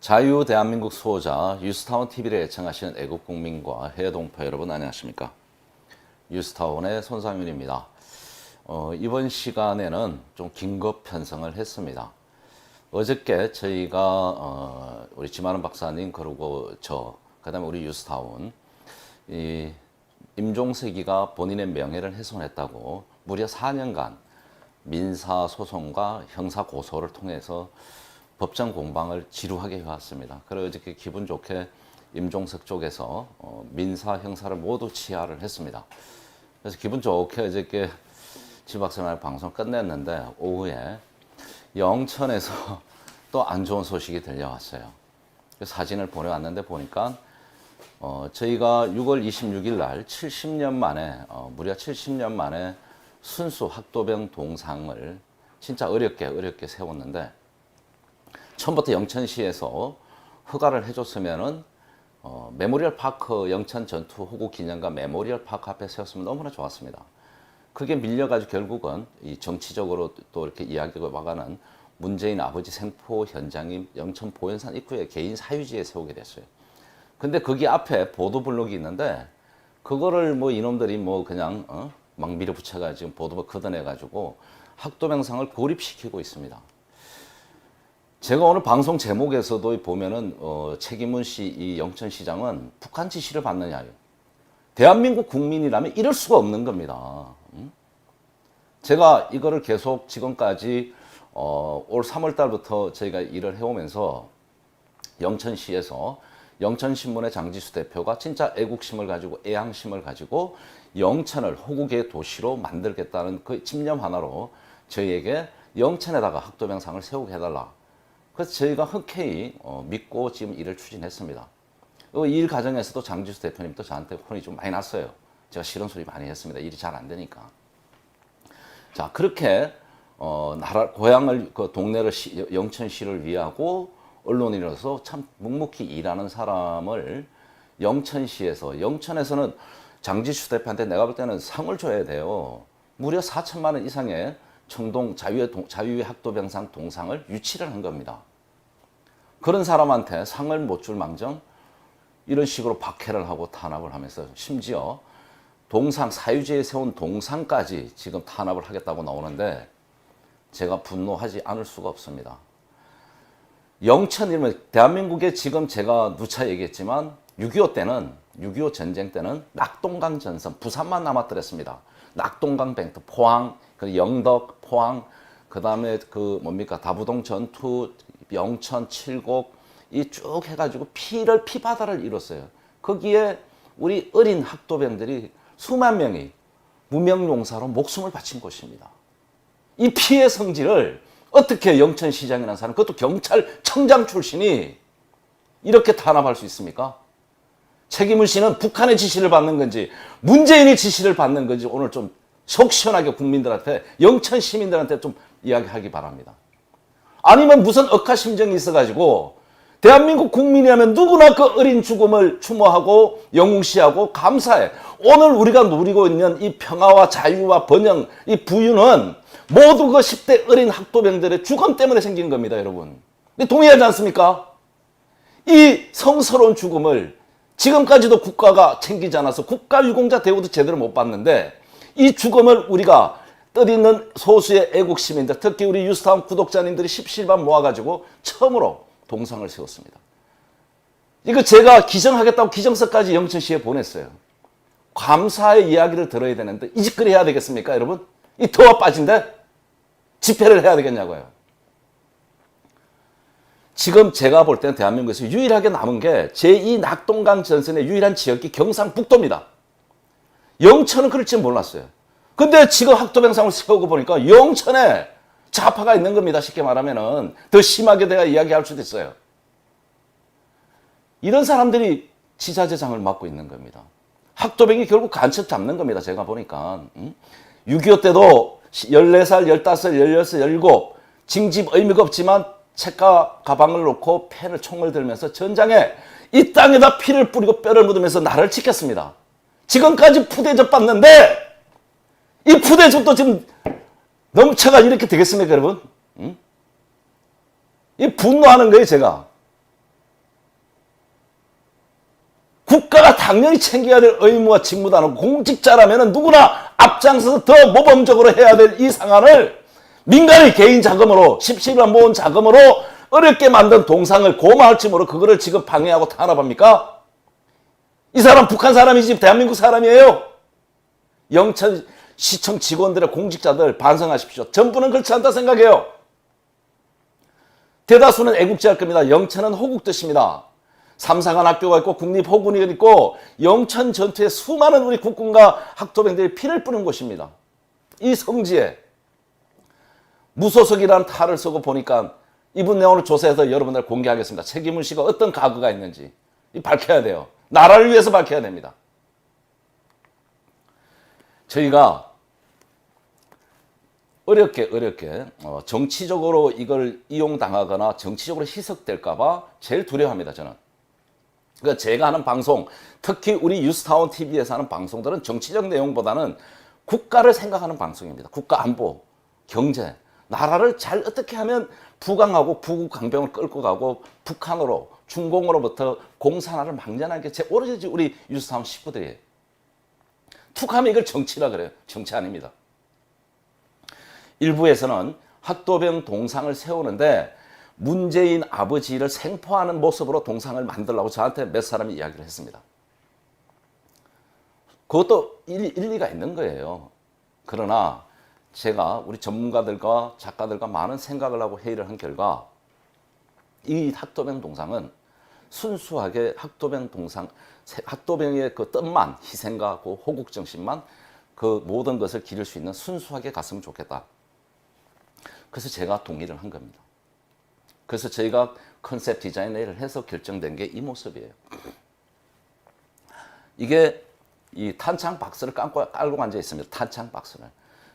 자유 대한민국 수호자 뉴스타운 TV를 애청하시는 애국국민과 해외 동포 여러분 안녕하십니까? 뉴스타운의 손상윤입니다. 이번 시간에는 좀 긴급 편성을 했습니다. 어저께 저희가 우리 지만원 박사님 그리고 그다음에 우리 뉴스타운 이 임종석이가 본인의 명예를 훼손했다고 무려 4년간 민사 소송과 형사 고소를 통해서 법정 공방을 지루하게 해왔습니다. 그래서 어저께 기분 좋게 임종석 쪽에서 민사 형사를 모두 취하를 했습니다. 그래서 기분 좋게 어저께 지 박사님 방송 끝냈는데 오후에 영천에서 또 안 좋은 소식이 들려왔어요. 사진을 보내왔는데 보니까 저희가 6월 26일 날 70년 만에 무려 70년 만에 순수 학도병 동상을 진짜 어렵게 세웠는데 처음부터 영천시에서 허가를 해줬으면은 메모리얼 파크 영천 전투 호구 기념관 메모리얼 파크 앞에 세웠으면 너무나 좋았습니다. 그게 밀려가지고 결국은 이 정치적으로 또 이렇게 이야기가 와가는 문재인 아버지 생포 현장인 영천 보현산 입구에 개인 사유지에 세우게 됐어요. 근데 거기 앞에 보도블록이 있는데 그거를 뭐 이놈들이 뭐 그냥 막 밀어붙여가지고 보도블록 걷어내가지고 학도병상을 고립시키고 있습니다. 제가 오늘 방송 제목에서도 보면은 책임문 씨, 이 영천시장은 북한 지시를 받느냐. 대한민국 국민이라면 이럴 수가 없는 겁니다. 제가 이거를 계속 지금까지 올 3월 달부터 저희가 일을 해오면서 영천시에서 영천신문의 장지수 대표가 진짜 애국심을 가지고 애향심을 가지고 영천을 호국의 도시로 만들겠다는 그 집념 하나로 저희에게 영천에다가 학도병상을 세우게 해달라. 그래서 저희가 흔쾌히 믿고 지금 일을 추진했습니다. 이 일 과정에서도 장지수 대표님도 저한테 혼이 좀 많이 났어요. 제가 싫은 소리 많이 했습니다. 일이 잘 안 되니까. 자, 그렇게 고향을 그 동네를 영천시를 위하고 언론인으로서 참 묵묵히 일하는 사람을 영천에서는 장지수 대표한테 내가 볼 때는 상을 줘야 돼요. 무려 4천만 원 이상의 청동 자유의 학도병상 동상을 유치를 한 겁니다. 그런 사람한테 상을 못 줄 망정 이런 식으로 박해를 하고 탄압을 하면서 심지어 동상 사유지에 세운 동상까지 지금 탄압을 하겠다고 나오는데 제가 분노하지 않을 수가 없습니다. 영천이면 대한민국에 지금 제가 누차 얘기했지만 6.25 전쟁 때는 낙동강 전선 부산만 남았더랬습니다. 낙동강 뱅트 포항 영덕, 포항, 그 다음에 다부동 전투, 영천, 칠곡, 이 쭉 해가지고 피바다를 이뤘어요. 거기에 우리 어린 학도병들이 수만 명이 무명용사로 목숨을 바친 곳입니다. 이 피해 성질을 어떻게 영천시장이라는 사람, 그것도 경찰청장 출신이 이렇게 탄압할 수 있습니까? 책임을 씨는 북한의 지시를 받는 건지, 문재인의 지시를 받는 건지 오늘 좀 속 시원하게 국민들한테 영천 시민들한테 좀 이야기하기 바랍니다. 아니면 무슨 억하심정이 있어가지고 대한민국 국민이라면 누구나 그 어린 죽음을 추모하고 영웅시하고 감사해. 오늘 우리가 누리고 있는 이 평화와 자유와 번영, 이 부유는 모두 그 10대 어린 학도병들의 죽음 때문에 생긴 겁니다, 여러분. 동의하지 않습니까? 이 성스러운 죽음을 지금까지도 국가가 챙기지 않아서 국가유공자 대우도 제대로 못 받는데 이 죽음을 우리가 뜻있는 소수의 애국 시민들, 특히 우리 뉴스타운 구독자님들이 십시일반 모아가지고 처음으로 동상을 세웠습니다. 이거 제가 기정하겠다고 기정서까지 영천시에 보냈어요. 감사의 이야기를 들어야 되는데 이 짓거리 해야 되겠습니까, 여러분? 이 더워 빠진데 집회를 해야 되겠냐고요. 지금 제가 볼 때는 대한민국에서 유일하게 남은 게 제2 낙동강 전선의 유일한 지역이 경상북도입니다. 영천은 그럴지 몰랐어요. 근데 지금 학도병상을 세우고 보니까 영천에 좌파가 있는 겁니다. 쉽게 말하면은 더 심하게 내가 이야기할 수도 있어요. 이런 사람들이 지자체장을 맡고 있는 겁니다. 학도병이 결국 간첩 잡는 겁니다. 제가 보니까 6.25 때도 14살, 15살, 16, 17 징집 의미가 없지만 책과 가방을 놓고 펜을 총을 들면서 전장에 이 땅에다 피를 뿌리고 뼈를 묻으면서 나를 지켰습니다. 지금까지 푸대접 받는데 이 푸대접도 지금 넘쳐가 이렇게 되겠습니까, 여러분? 이 분노하는 거예요, 제가. 국가가 당연히 챙겨야 될 의무와 직무다는 공직자라면 누구나 앞장서서 더 모범적으로 해야 될 이 상황을 민간의 개인 자금으로 10만 모은 자금으로 어렵게 만든 동상을 고마할지모로 그거를 지금 방해하고 탄압합니까? 이 사람 북한 사람이지 대한민국 사람이에요. 영천시청 직원들의 공직자들 반성하십시오. 전부는 그렇지 않다 생각해요. 대다수는 애국지할 겁니다. 영천은 호국 뜻입니다. 삼사관 학교가 있고 국립호군이 있고 영천 전투에 수많은 우리 국군과 학도병들이 피를 뿌린 곳입니다. 이 성지에 무소속이라는 탈을 쓰고 보니까 이분 내용을 조사해서 여러분들 공개하겠습니다. 책임을 지고 어떤 가구가 있는지 밝혀야 돼요. 나라를 위해서 밝혀야 됩니다. 저희가 어렵게 정치적으로 이걸 이용당하거나 정치적으로 희석될까 봐 제일 두려워합니다. 저는. 그러니까 제가 하는 방송, 특히 우리 뉴스타운 TV에서 하는 방송들은 정치적 내용보다는 국가를 생각하는 방송입니다. 국가 안보, 경제, 나라를 잘 어떻게 하면 부강하고 부국 강병을 끌고 가고 북한으로 중공으로부터 공산화를 망전하게 오로지 우리 뉴스타운 식구들이에요. 툭하면 이걸 정치라 그래요. 정치 아닙니다. 일부에서는 학도병 동상을 세우는데 문재인 아버지를 생포하는 모습으로 동상을 만들라고 저한테 몇 사람이 이야기를 했습니다. 그것도 일리가 있는 거예요. 그러나 제가 우리 전문가들과 작가들과 많은 생각을 하고 회의를 한 결과 이 학도병 동상은 순수하게 학도병의 그 뜻만, 희생과 그 호국 정신만 그 모든 것을 기를 수 있는 순수하게 갔으면 좋겠다. 그래서 제가 동의를 한 겁니다. 그래서 저희가 컨셉 디자인을 해서 결정된 게 이 모습이에요. 이게 이 탄창 박스를 깔고 앉아 있습니다. 탄창 박스를.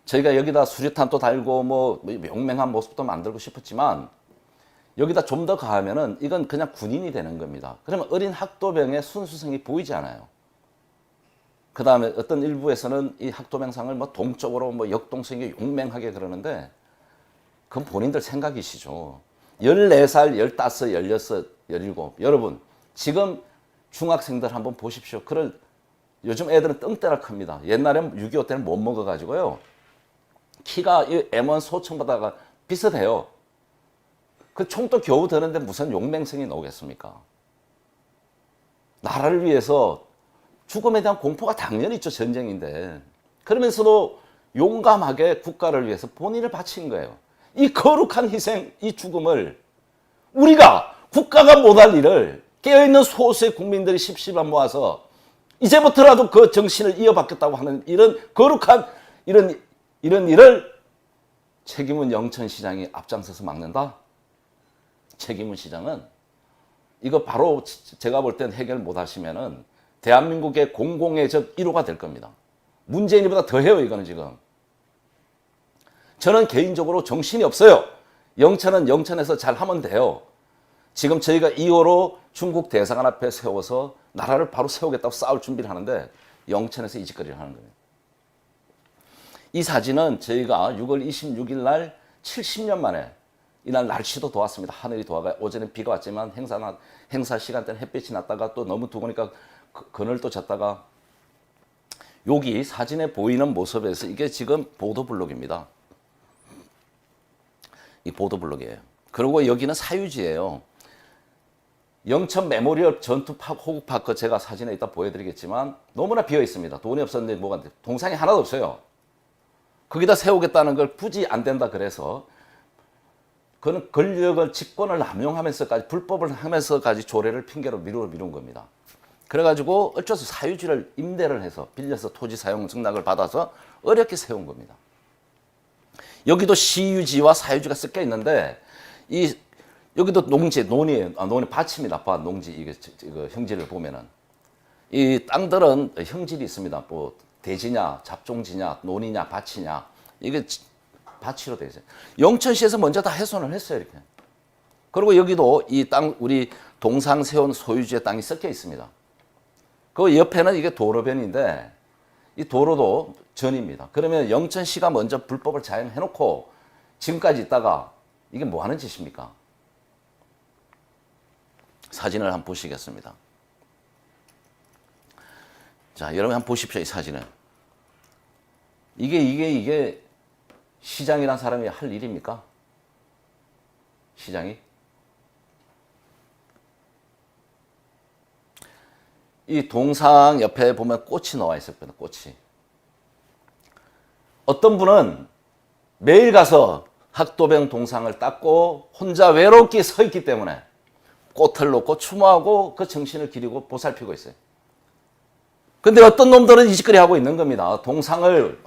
저희가 여기다 수류탄도 달고 뭐 용맹한 모습도 만들고 싶었지만 여기다 좀 더 가하면은 이건 그냥 군인이 되는 겁니다. 그러면 어린 학도병의 순수성이 보이지 않아요. 그 다음에 어떤 일부에서는 이 학도병상을 뭐 동적으로 뭐 역동성이 용맹하게 그러는데 그건 본인들 생각이시죠. 14살, 15, 16, 17. 여러분, 지금 중학생들 한번 보십시오. 요즘 애들은 떵때나 큽니다. 옛날엔 6.25 때는 못 먹어가지고요. 키가 이 M1 소총보다가 비슷해요. 그 총도 겨우 드는데 무슨 용맹성이 나오겠습니까? 나라를 위해서 죽음에 대한 공포가 당연히 있죠. 전쟁인데. 그러면서도 용감하게 국가를 위해서 본인을 바친 거예요. 이 거룩한 희생, 이 죽음을 우리가 국가가 못할 일을 깨어있는 소수의 국민들이 십시반 모아서 이제부터라도 그 정신을 이어받겠다고 하는 이런 거룩한 이런 일을 책임은 영천시장이 앞장서서 막는다? 책임은 시장은 이거 바로 제가 볼 땐 해결 못 하시면은 대한민국의 공공의 적 1호가 될 겁니다. 문재인이보다 더해요, 이거는 지금. 저는 개인적으로 정신이 없어요. 영천은 영천에서 잘 하면 돼요. 지금 저희가 2호로 중국 대사관 앞에 세워서 나라를 바로 세우겠다고 싸울 준비를 하는데 영천에서 이 짓거리를 하는 거예요. 이 사진은 저희가 6월 26일 날 70년 만에 이날 날씨도 도왔습니다. 하늘이 도와가 어제는 비가 왔지만 행사 시간대는 햇빛이 났다가 또 너무 더우니까 그늘도 졌다가 여기 사진에 보이는 모습에서 이게 지금 보도블록입니다. 이 보도블록이에요. 그리고 여기는 사유지예요. 영천 메모리얼 전투파크 호국파크 제가 사진에 이따 보여드리겠지만 너무나 비어 있습니다. 돈이 없었는데 뭐가 동상이 하나도 없어요. 거기다 세우겠다는 걸 굳이 안 된다 그래서 그는 권력을 직권을 남용하면서까지 불법을 하면서까지 조례를 핑계로 미룬 겁니다. 그래가지고 어쩔 수 사유지를 임대를 해서 빌려서 토지 사용 승낙을 받아서 어렵게 세운 겁니다. 여기도 시유지와 사유지가 섞여 있는데 여기도 논이에요. 논이 밭입니다. 밭 농지 이거 형질을 보면은 이 땅들은 형질이 있습니다. 뭐 대지냐, 잡종지냐, 논이냐, 밭이냐 이게 밭으로 되어 있어요. 영천시에서 먼저 다 훼손을 했어요, 이렇게. 그리고 여기도 이 땅 우리 동상 세운 소유주의 땅이 섞여 있습니다. 그 옆에는 이게 도로변인데 이 도로도 전입니다. 그러면 영천시가 먼저 불법을 자행해놓고 지금까지 있다가 이게 뭐 하는 짓입니까? 사진을 한번 보시겠습니다. 자, 여러분 한번 보십시오, 이 사진을. 이게 시장이란 사람이 할 일입니까? 시장이? 이 동상 옆에 보면 꽃이 나와 있었거든요, 꽃이. 어떤 분은 매일 가서 학도병 동상을 닦고 혼자 외롭게 서 있기 때문에 꽃을 놓고 추모하고 그 정신을 기리고 보살피고 있어요. 근데 어떤 놈들은 이 짓거리 하고 있는 겁니다. 동상을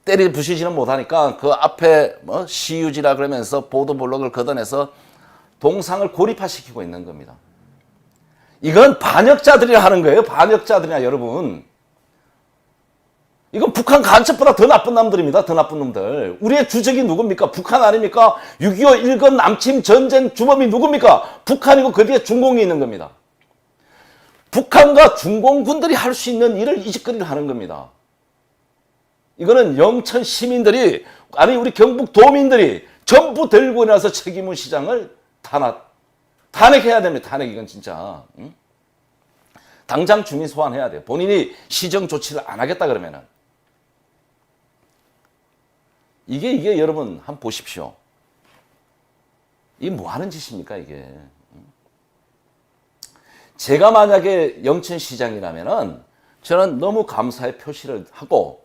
때리 부시지는 못하니까 그 앞에 시유지라 그러면서 보도블록을 걷어내서 동상을 고립화시키고 있는 겁니다. 이건 반역자들이 하는 거예요. 반역자들이나 여러분. 이건 북한 간첩보다 더 나쁜 놈들입니다. 더 나쁜 놈들. 우리의 주적이 누굽니까? 북한 아닙니까? 6.25 일건 남침 전쟁 주범이 누굽니까? 북한이고 그 뒤에 중공이 있는 겁니다. 북한과 중공군들이 할 수 있는 일을 이 짓거리를 하는 겁니다. 이거는 영천 시민들이, 아니 우리 경북 도민들이 전부 들고 나서 책임은 시장을 탄핵해야 됩니다. 탄핵. 이건 진짜 당장 주민 소환해야 돼요. 본인이 시정 조치를 안 하겠다 그러면은. 이게 여러분 한번 보십시오. 이게 뭐 하는 짓입니까 이게. 제가 만약에 영천시장이라면은 저는 너무 감사의 표시를 하고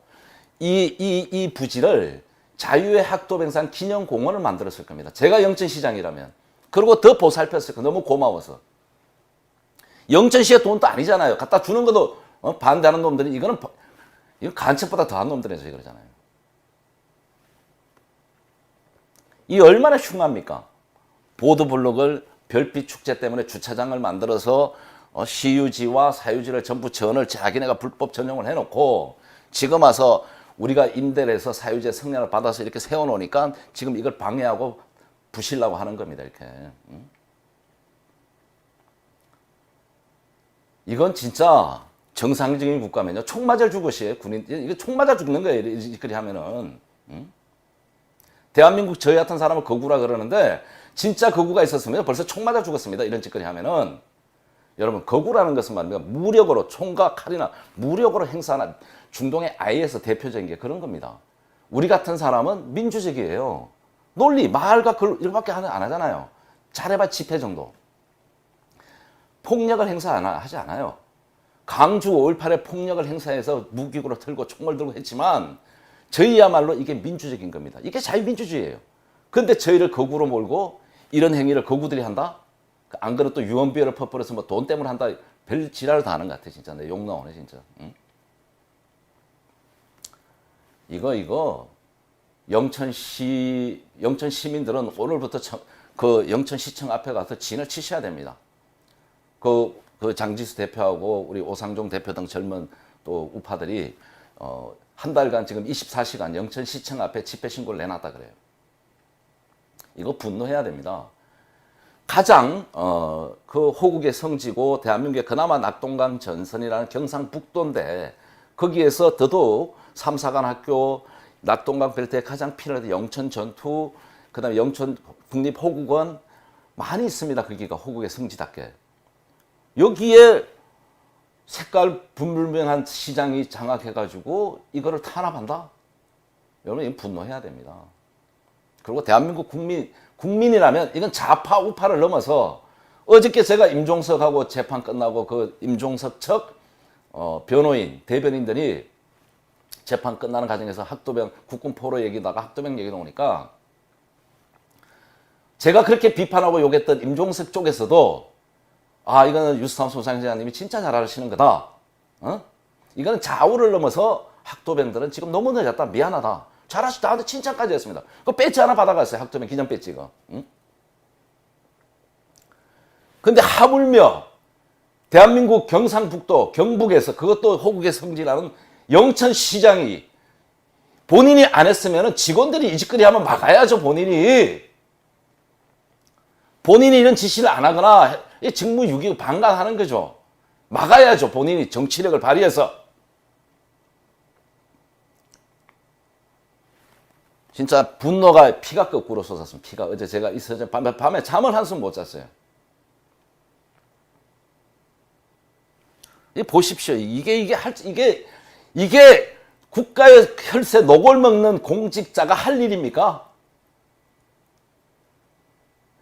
이 부지를 자유의 학도병상 기념공원을 만들었을 겁니다. 제가 영천시장이라면. 그리고 더 보살폈을 거예요. 너무 고마워서. 영천시의 돈도 아니잖아요. 갖다 주는 것도 반대하는 놈들이 이건 간첩보다 더한 놈들이죠. 그러잖아요. 이 얼마나 흉합니까? 보도블록을 별빛 축제 때문에 주차장을 만들어서 시유지와 사유지를 전부 전을 자기네가 불법 전용을 해놓고 지금 와서 우리가 임대를 해서 사유지의 성량을 받아서 이렇게 세워놓으니까 지금 이걸 방해하고 부시려고 하는 겁니다. 이렇게. 이건 진짜 정상적인 국가면요. 총 맞아 죽으시에요. 군인. 이거 총 맞아 죽는 거예요. 이렇게 하면은. 대한민국 저희 같은 사람을 거구라 그러는데 진짜 거구가 있었으면 벌써 총 맞아 죽었습니다. 이런 짓거리 하면은. 여러분 거구라는 것은 말입니다. 무력으로 총과 칼이나 무력으로 행사하는 중동의 IS 대표적인 게 그런 겁니다. 우리 같은 사람은 민주적이에요. 논리, 말과 글 이거밖에 안 하잖아요. 잘해봐 집회 정도. 폭력을 하지 않아요. 광주 5.18에 폭력을 행사해서 무기구로 들고 총을 들고 했지만 저희야말로 이게 민주적인 겁니다. 이게 자유민주주의예요. 그런데 저희를 거구로 몰고 이런 행위를 거구들이 한다? 안 그래도 또 유언비어를 퍼버려서 뭐 돈 때문에 한다? 별 지랄을 다 하는 것 같아 진짜. 내 욕 나오네 진짜. 응? 이거 영천 시민들은 오늘부터 그 영천시청 앞에 가서 진을 치셔야 됩니다. 그 장지수 대표하고 우리 오상종 대표 등 젊은 또 우파들이 한 달간 지금 24시간 영천시청 앞에 집회 신고를 내놨다 그래요. 이거 분노해야 됩니다. 가장 그 호국의 성지고 대한민국의 그나마 낙동강 전선이라는 경상북도인데 거기에서 더더욱 삼사관학교, 낙동강 벨트에 가장 필요한 영천 전투, 그다음에 영천 국립호국원 많이 있습니다. 거기가 호국의 성지답게. 여기에 색깔 분명한 시장이 장악해가지고 이거를 탄압한다? 여러분 이건 분노해야 됩니다. 그리고 대한민국 국민이라면 이건 좌파 우파를 넘어서 어저께 제가 임종석하고 재판 끝나고 그 임종석 측 변호인 대변인들이 재판 끝나는 과정에서 학도병 국군 포로 얘기다가 학도병 얘기 나오니까 제가 그렇게 비판하고 욕했던 임종석 쪽에서도 이거는 유스타운 소장님이 진짜 잘하시는 거다. 이거는 좌우를 넘어서 학도병들은 지금 너무 늦었다. 미안하다. 잘하시다. 나한테 칭찬까지 했습니다. 그 배지 하나 받아갔어요. 학도병 기념 배지 이거. 근데 하물며 대한민국 경상북도 경북에서 그것도 호국의 성지라는 영천시장이 본인이 안 했으면 직원들이 이 짓거리 하면 막아야죠. 본인이 이런 지시를 안 하거나 직무유기 방관하는 거죠. 막아야죠. 본인이 정치력을 발휘해서. 진짜 분노가 피가 거꾸로 솟았습니다. 피가. 어제 제가 있어서 밤에 잠을 한숨 못 잤어요. 보십시오. 이게 국가의 혈세 녹을 먹는 공직자가 할 일입니까?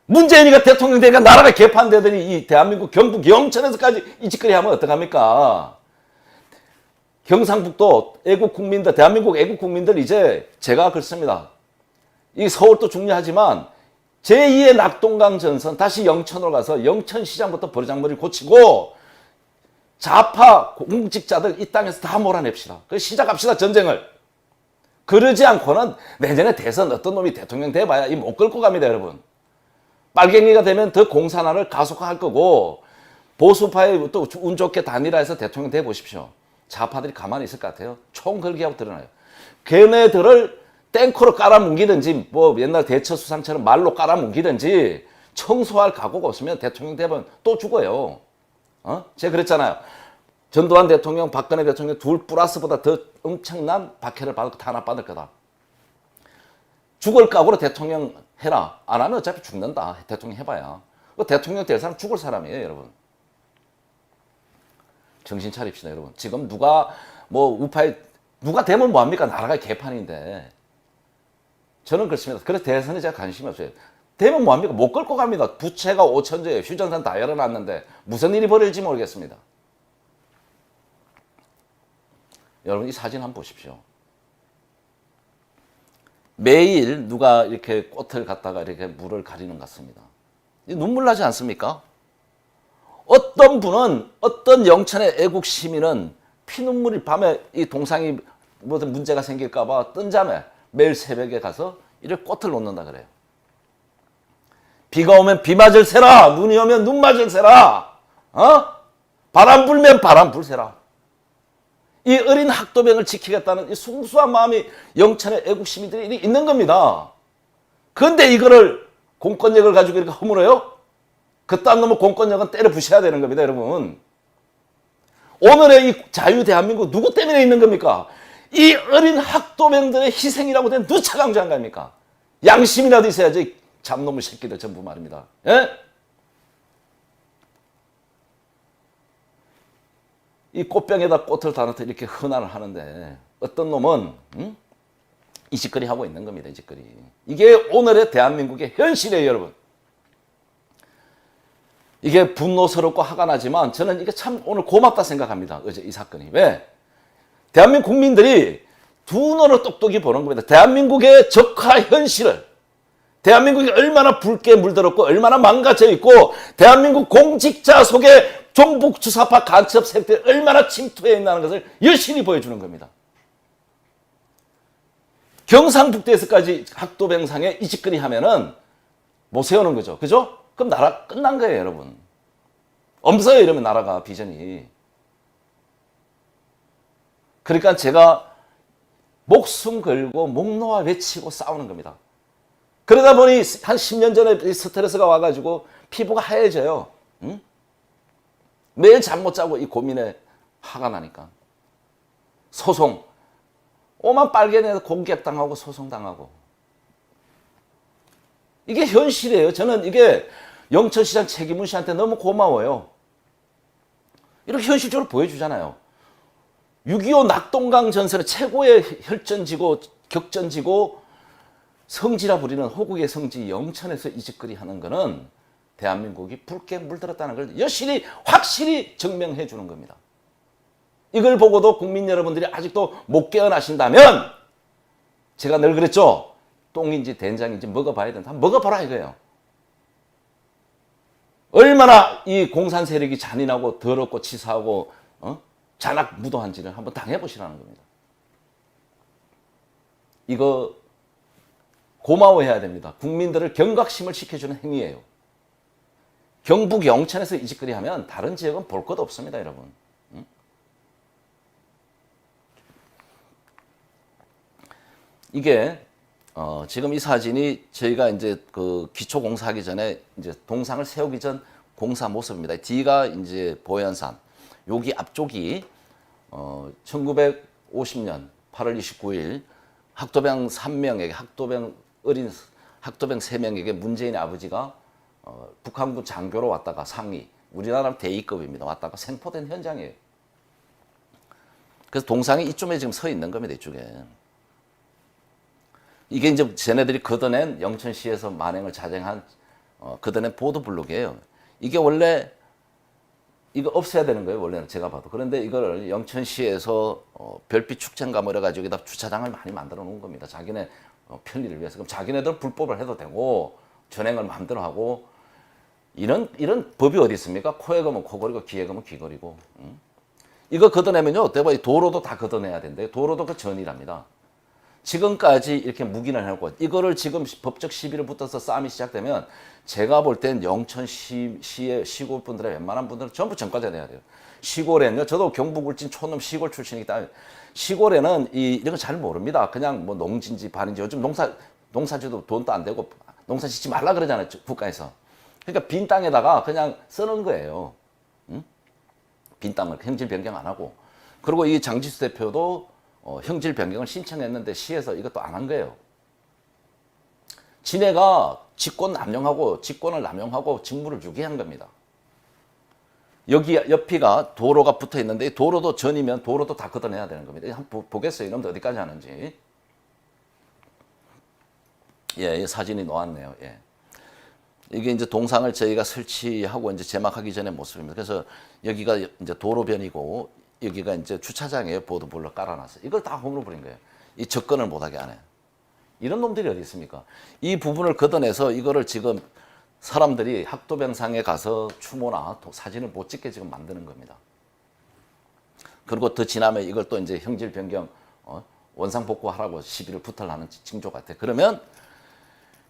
문재인이가 대통령 되니까 나라가 개판되더니 이 대한민국 경북 영천에서까지 이 짓거리 하면 어떡합니까? 경상북도 애국 국민들, 대한민국 애국 국민들 이제 제가 그렇습니다. 이 서울도 중요하지만 제2의 낙동강 전선 다시 영천으로 가서 영천시장부터 버르장머리를 고치고 좌파 공직자들 이 땅에서 다 몰아냅시다. 시작합시다, 전쟁을. 그러지 않고는 내년에 대선 어떤 놈이 대통령 돼봐야 이 못 끌고 갑니다, 여러분. 빨갱이가 되면 더 공산화를 가속화할 거고 보수파의 또 운 좋게 단일화해서 대통령 돼 보십시오. 좌파들이 가만히 있을 것 같아요. 총 걸기하고 드러나요. 걔네들을 탱크로 깔아뭉기든지 뭐 옛날 대처수상처럼 말로 깔아뭉기든지 청소할 각오가 없으면 대통령 되면 또 죽어요. 제가 그랬잖아요. 전두환 대통령, 박근혜 대통령 둘 플러스보다 더 엄청난 박해를 받고 탄압받을 거다. 죽을 각오로 대통령 해라. 안 하면 어차피 죽는다. 대통령 해봐야. 대통령 될 사람 죽을 사람이에요, 여러분. 정신 차립시다, 여러분. 지금 누가 되면 뭐합니까? 나라가 개판인데. 저는 그렇습니다. 그래서 대선에 제가 관심이 없어요. 되면 뭐합니까? 못 끌고 갑니다. 부채가 5천조예요. 휴전선 다 열어놨는데 무슨 일이 벌어질지 모르겠습니다. 여러분 이 사진 한번 보십시오. 매일 누가 이렇게 꽃을 갖다가 이렇게 물을 가리는 것 같습니다. 눈물 나지 않습니까? 어떤 분은, 어떤 영천의 애국 시민은 피눈물이 밤에 이 동상이 무슨 문제가 생길까봐 뜬잠에 매일 새벽에 가서 이렇게 꽃을 놓는다 그래요. 비가 오면 비 맞을 새라, 눈이 오면 눈 맞을 새라, 바람 불면 바람 불새라. 이 어린 학도병을 지키겠다는 이 순수한 마음이 영천의 애국 시민들이 있는 겁니다. 그런데 이거를 공권력을 가지고 이렇게 허물어요? 그딴 놈의 공권력은 때려 부셔야 되는 겁니다, 여러분. 오늘의 이 자유 대한민국 누구 때문에 있는 겁니까? 이 어린 학도병들의 희생이라고 된 누차 강조한 거 아닙니까? 양심이라도 있어야지, 잡놈의 새끼들 전부 말입니다. 예? 이 꽃병에다 꽃을 달아서 이렇게 헌화를 하는데 어떤 놈은 이 짓거리 하고 있는 겁니다. 이 짓거리. 이게 오늘의 대한민국의 현실이에요, 여러분. 이게 분노스럽고 화가 나지만 저는 이게 참 오늘 고맙다 생각합니다. 어제 이 사건이. 왜? 대한민국 국민들이 두 눈으로 똑똑히 보는 겁니다. 대한민국의 적화 현실을, 대한민국이 얼마나 붉게 물들었고 얼마나 망가져 있고 대한민국 공직자 속에 종북 주사파 간첩 세력들이 얼마나 침투해 있다는 것을 여실히 보여주는 겁니다. 경상북도에서까지 학도병상에 이 짓거리 하면은 못 세우는 거죠. 그죠? 그럼 나라 끝난 거예요, 여러분. 없어요, 이러면 나라가 비전이. 그러니까 제가 목숨 걸고 목 놓아 외치고 싸우는 겁니다. 그러다 보니 한 10년 전에 스트레스가 와가지고 피부가 하얘져요. 응? 매일 잠 못 자고 이 고민에 화가 나니까. 소송. 오만 빨개내서 공격당하고 소송당하고. 이게 현실이에요. 저는 이게 영천시장 최기문 씨한테 너무 고마워요. 이렇게 현실적으로 보여주잖아요. 6.25 낙동강 전선의 최고의 혈전지고 격전지고 성지라 부리는 호국의 성지 영천에서 이 짓거리 하는 거는 대한민국이 붉게 물들었다는 걸 여실히 확실히 증명해 주는 겁니다. 이걸 보고도 국민 여러분들이 아직도 못 깨어나신다면 제가 늘 그랬죠. 똥인지 된장인지 먹어봐야 된다. 한번 먹어봐라 이거예요. 얼마나 이 공산 세력이 잔인하고 더럽고 치사하고 잔악 무도한지를 한번 당해보시라는 겁니다. 이거 고마워해야 됩니다. 국민들을 경각심을 시켜주는 행위예요. 경북 영천에서 이 짓거리 하면 다른 지역은 볼 것 없습니다, 여러분. 이게 지금 이 사진이 저희가 이제 그 기초 공사하기 전에 이제 동상을 세우기 전 공사 모습입니다. 뒤가 이제 보현산, 여기 앞쪽이 1950년 8월 29일 학도병 3명에게 어린 학도병 3명에게 문재인의 아버지가 북한군 장교로 왔다가 상위, 우리나라 대위급입니다. 왔다가 생포된 현장이에요. 그래서 동상이 이쯤에 지금 서 있는 겁니다. 이쪽에. 이게 이제 쟤네들이 걷어낸 영천시에서 만행을 자행한 걷어낸 보도블록이에요. 이게 원래 이거 없애야 되는 거예요. 원래는 제가 봐도. 그런데 이거를 영천시에서 별빛 축제인가 뭐 이래가지고 여기다 주차장을 많이 만들어 놓은 겁니다. 자기네 편리를 위해서. 그럼 자기네들 불법을 해도 되고 전행을 마음대로 하고 이런 법이 어디 있습니까? 코에 거면 코걸이고 귀에 거면 귀걸이고. 이거 걷어내면요. 대박 도로도 다 걷어내야 된대요. 도로도 그 전이랍니다. 지금까지 이렇게 묵인을 하고 이거를 지금 법적 시비를 붙어서 싸움이 시작되면 제가 볼 땐 영천시의 시골 분들의 웬만한 분들은 전부 전과자 내야 돼요. 시골에는요. 저도 경북 울진 촌놈 시골 출신이기 때문에 시골에는 이런 거 잘 모릅니다. 그냥 뭐 농지인지 반인지 요즘 농사지도 돈도 안 되고 농사 짓지 말라 그러잖아요. 국가에서. 그러니까 빈 땅에다가 그냥 쓰는 거예요. 응? 빈 땅을 형질 변경 안 하고. 그리고 이 장지수 대표도 형질 변경을 신청했는데 시에서 이것도 안 한 거예요. 지네가 직권을 남용하고 직무를 유기한 겁니다. 여기 옆이가 도로가 붙어 있는데 도로도 전이면 도로도 다 걷어내야 되는 겁니다. 한번 보겠어요. 이놈들 어디까지 하는지. 예, 이 사진이 나왔네요. 예. 이게 이제 동상을 저희가 설치하고 이제 제막하기 전의 모습입니다. 그래서 여기가 이제 도로변이고 여기가 이제 주차장이에요. 보도블록 깔아놨어요. 이걸 다 허물어버린 거예요. 이 접근을 못하게 안 해요. 이런 놈들이 어디 있습니까? 이 부분을 걷어내서 이거를 지금 사람들이 학도병상에 가서 추모나 사진을 못 찍게 지금 만드는 겁니다. 그리고 더 지나면 이걸 또 이제 형질 변경, 원상복구하라고 시비를 부탁을 하는 징조 같아. 그러면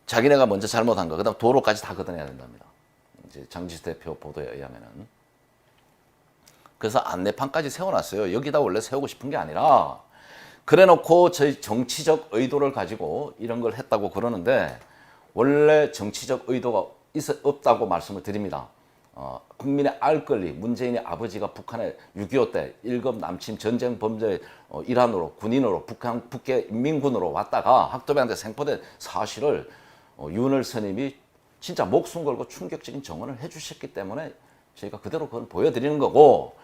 자기네가 먼저 잘못한 거, 그 다음 도로까지 다 걷어내야 된답니다. 이제 장지수 대표 보도에 의하면은. 그래서 안내판까지 세워놨어요. 여기다 원래 세우고 싶은 게 아니라 그래 놓고 저희 정치적 의도를 가지고 이런 걸 했다고 그러는데 원래 정치적 의도가 없다고 말씀을 드립니다. 국민의 알 권리, 문재인의 아버지가 북한에 6.25 때 1급 남침 전쟁 범죄의 일환으로 군인으로 북계 인민군으로 왔다가 학도병한테 생포된 사실을 윤을 스님이 진짜 목숨 걸고 충격적인 정언을 해주셨기 때문에 저희가 그대로 그걸 보여드리는 거고,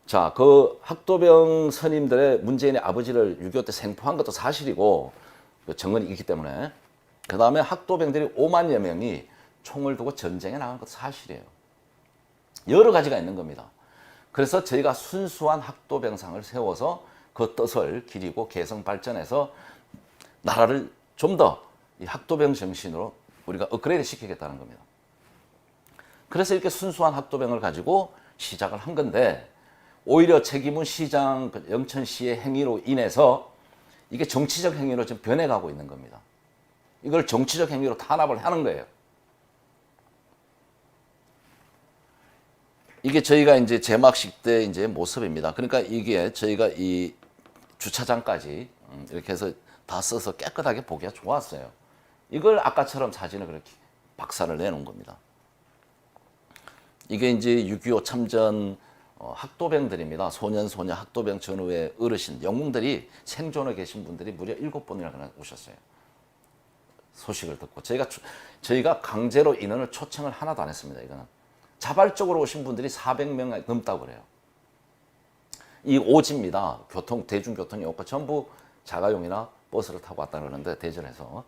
자, 그 학도병 스님들의 문재인의 아버지를 6.25 때 생포한 것도 사실이고 그 정언이 있기 때문에, 그 다음에 학도병들이 5만여 명이 총을 두고 전쟁에 나간 것도 사실이에요. 여러 가지가 있는 겁니다. 그래서 저희가 순수한 학도병상을 세워서 그 뜻을 기리고 개성 발전해서 나라를 좀 더 이 학도병 정신으로 우리가 업그레이드 시키겠다는 겁니다. 그래서 이렇게 순수한 학도병을 가지고 시작을 한 건데, 오히려 책임은 시장 영천시의 행위로 인해서 이게 정치적 행위로 지금 변해가고 있는 겁니다. 이걸 정치적 행위로 탄압을 하는 거예요. 이게 저희가 이제 제막식 때 이제 모습입니다. 그러니까 이게 저희가 이 주차장까지 이렇게 해서 다 써서 깨끗하게 보기가 좋았어요. 이걸 아까처럼 사진을 그렇게 박살을 내놓은 겁니다. 이게 이제 6.25 참전 학도병들입니다. 소년 학도병 전후의 어르신, 영웅들이 생존해 계신 분들이 무려 7분이나 오셨어요. 소식을 듣고 저희가 강제로 인원을 초청을 하나도 안 했습니다. 이거는 자발적으로 오신 분들이 400명 넘다고 그래요. 이 오지입니다. 대중교통이 없고 전부 자가용이나 버스를 타고 왔다 그러는데, 대전에서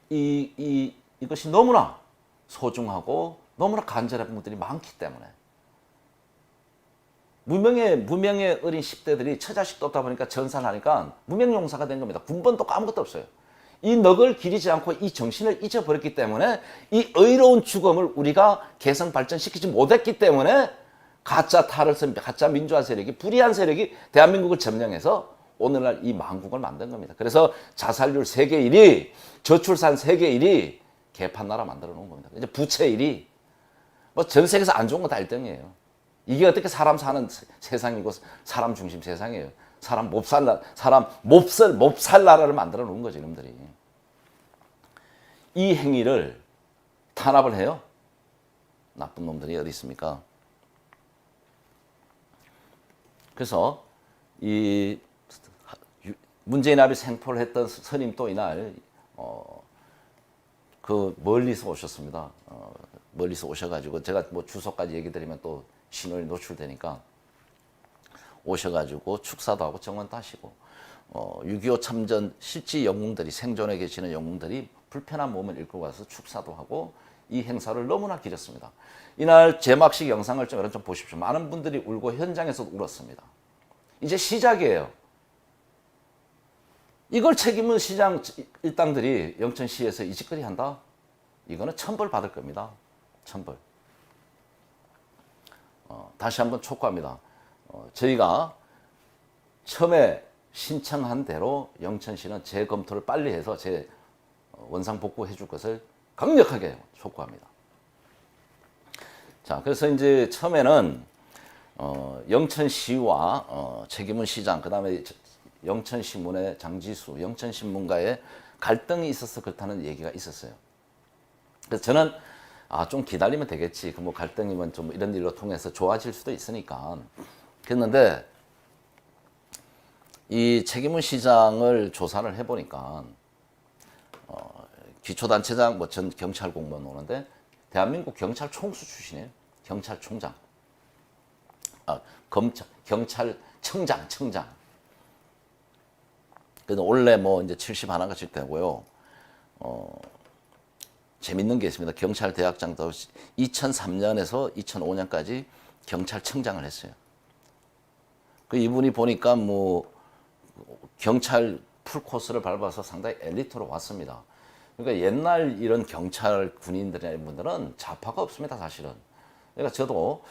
이것이 너무나 소중하고 너무나 간절한 분들이 많기 때문에, 무명의 어린 10대들이 처자식도 없다 보니까 전산하니까 무명용사가 된 겁니다. 군번도 아무것도 없어요. 이 넋을 기리지 않고 이 정신을 잊어버렸기 때문에, 이 의로운 죽음을 우리가 개성 발전시키지 못했기 때문에 가짜 민주화 세력이, 불의한 세력이 대한민국을 점령해서 오늘날 이 망국을 만든 겁니다. 그래서 자살률 세계 1위, 저출산 세계 1위, 개판 나라 만들어 놓은 겁니다. 이제 부채 1위, 뭐 전 세계에서 안 좋은 거 다 1등이에요. 이게 어떻게 사람 사는 세상이고 사람 중심 세상이에요. 사람 몹살 나라를 만들어 놓은 거죠, 이놈들이. 이 행위를 탄압을 해요. 나쁜 놈들이 어디 있습니까? 그래서 이 문재인 아비 생포를 했던 스님도 이날 그 멀리서 오셨습니다. 멀리서 오셔가지고 제가 뭐 주소까지 얘기 드리면 또 신원이 노출되니까 오셔가지고 축사도 하고 정원도 하시고 6.25 참전 실제 영웅들이 생존해 계시는 영웅들이 불편한 몸을 이끌고 와서 축사도 하고 이 행사를 너무나 기렸습니다. 이날 제막식 영상을 좀 보십시오. 많은 분들이 울고 현장에서도 울었습니다. 이제 시작이에요. 이걸 책임은 시장 일당들이 영천시에서 이 짓거리 한다? 이거는 천벌 받을 겁니다. 천벌. 다시 한번 촉구합니다. 저희가 처음에 신청한 대로 영천시는 재검토를 빨리 해서 원상복구해 줄 것을 강력하게 촉구합니다. 자, 그래서 이제 처음에는 영천시와 책임은 시장, 그 다음에 영천신문의 장지수, 영천신문가의 갈등이 있어서 그렇다는 얘기가 있었어요. 그래서 저는 좀 기다리면 되겠지. 뭐 갈등이면 좀 이런 일로 통해서 좋아질 수도 있으니까. 그랬는데 이 책임은 시장을 조사를 해보니까 기초단체장 뭐 전 경찰 공무원 오는데 대한민국 경찰총수 출신이에요. 경찰총장. 경찰청장. 그래서 원래 뭐 이제 70 하나가 칠 때고요. 재밌는 게 있습니다. 경찰대학장도 2003년에서 2005년까지 경찰청장을 했어요. 그 이분이 보니까 뭐 경찰 풀코스를 밟아서 상당히 엘리트로 왔습니다. 그러니까 옛날 이런 경찰 군인들이나 분들은 좌파가 없습니다, 사실은. 그러니까 저도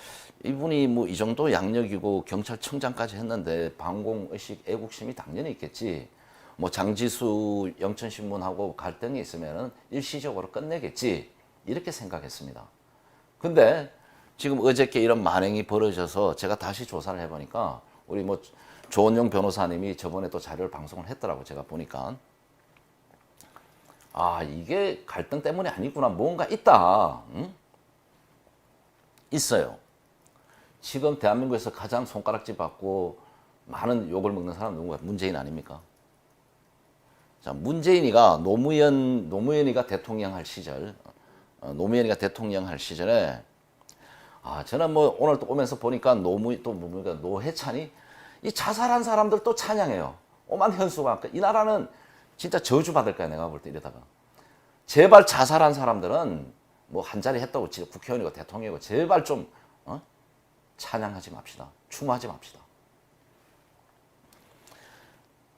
이분이 뭐 이 정도 양력이고 경찰청장까지 했는데 반공의식, 애국심이 당연히 있겠지. 뭐 장지수 영천신문하고 갈등이 있으면은 일시적으로 끝내겠지. 이렇게 생각했습니다. 근데 지금 어저께 이런 만행이 벌어져서 제가 다시 조사를 해보니까 우리 뭐 조원용 변호사님이 저번에 또 자료를 방송을 했더라고. 제가 보니까 이게 갈등 때문이 아니구나. 뭔가 있다. 응? 있어요. 지금 대한민국에서 가장 손가락질 받고 많은 욕을 먹는 사람은 누군가요? 문재인 아닙니까? 자, 노무현이가 대통령 할 시절, 저는 뭐 오늘 또 오면서 보니까 노회찬이 이 자살한 사람들 또 찬양해요. 오만 현수가. 이 나라는 진짜 저주받을 거야, 내가 볼 때 이러다가. 제발 자살한 사람들은 뭐 한 자리 했다고 국회의원이고 대통령이고 제발 좀 찬양하지 맙시다. 추모하지 맙시다.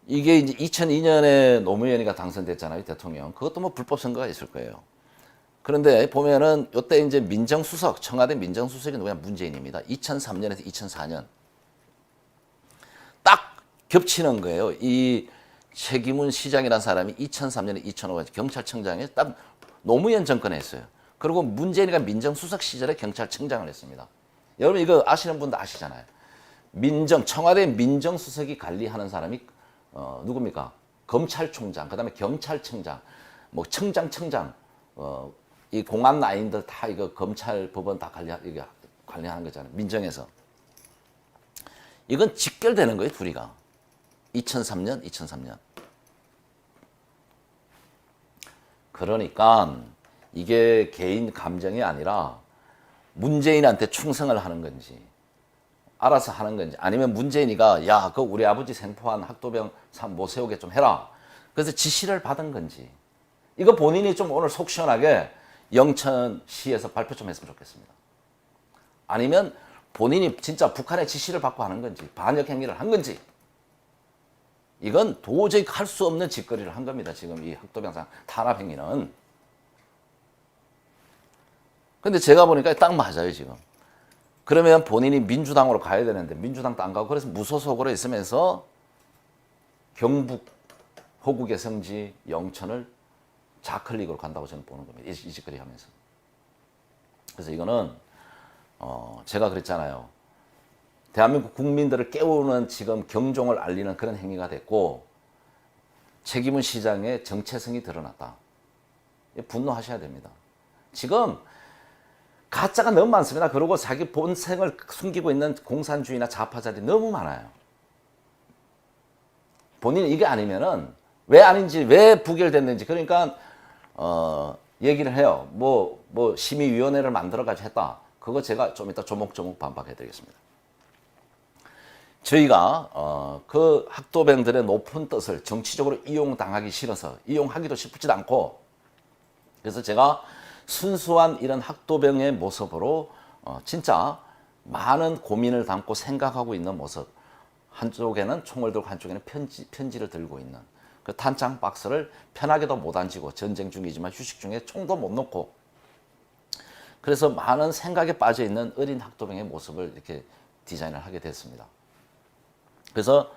이게 이제 2002년에 노무현이가 당선됐잖아요, 대통령. 그것도 뭐 불법 선거가 있을 거예요. 그런데 보면은 이때 이제 민정수석, 청와대 민정수석이 누구냐? 문재인입니다. 2003년에서 2004년. 딱 겹치는 거예요. 이 최기문 시장이라는 사람이 2003년에 2005년에 경찰청장에 딱 노무현 정권에 했어요. 그리고 문재인이가 민정수석 시절에 경찰청장을 했습니다. 여러분 이거 아시는 분도 아시잖아요. 청와대 민정수석이 관리하는 사람이 누굽니까? 검찰총장, 그 다음에 경찰청장, 뭐 청장, 이 공안 라인들 다 이거 검찰, 법원 다 관리하는 거잖아요. 민정에서. 이건 직결되는 거예요, 둘이가. 2003년. 그러니까 이게 개인 감정이 아니라 문재인한테 충성을 하는 건지, 알아서 하는 건지, 아니면 문재인이가 야, 그 우리 아버지 생포한 학도병 못 세우게 좀 해라. 그래서 지시를 받은 건지. 이거 본인이 좀 오늘 속 시원하게 영천시에서 발표 좀 했으면 좋겠습니다. 아니면 본인이 진짜 북한의 지시를 받고 하는 건지, 반역 행위를 한 건지. 이건 도저히 할 수 없는 짓거리를 한 겁니다. 지금 이 학도병상 탄압 행위는. 근데 제가 보니까 딱 맞아요, 지금. 그러면 본인이 민주당으로 가야 되는데 민주당도 안 가고 그래서 무소속으로 있으면서 경북, 호국의 성지, 영천을 좌클릭으로 간다고 저는 보는 겁니다. 이 짓거리 하면서. 그래서 이거는 제가 그랬잖아요. 대한민국 국민들을 깨우는 지금 경종을 알리는 그런 행위가 됐고 책임은 시장의 정체성이 드러났다. 분노하셔야 됩니다. 지금 가짜가 너무 많습니다. 그리고 자기 본색을 숨기고 있는 공산주의나 좌파자들이 너무 많아요. 본인이 이게 아니면은 왜 아닌지, 왜 부결됐는지, 그러니까 얘기를 해요. 뭐 심의위원회를 만들어가지고 했다. 그거 제가 좀 이따 조목조목 반박해 드리겠습니다. 저희가 그 학도병들의 높은 뜻을 정치적으로 이용당하기 싫어서 이용하기도 싶지도 않고, 그래서 제가 순수한 이런 학도병의 모습으로 진짜 많은 고민을 담고 생각하고 있는 모습, 한쪽에는 총을 들고 한쪽에는 편지를 들고 있는 그 탄창 박스를 편하게도 못 앉히고, 전쟁 중이지만 휴식 중에 총도 못 놓고, 그래서 많은 생각에 빠져 있는 어린 학도병의 모습을 이렇게 디자인을 하게 됐습니다. 그래서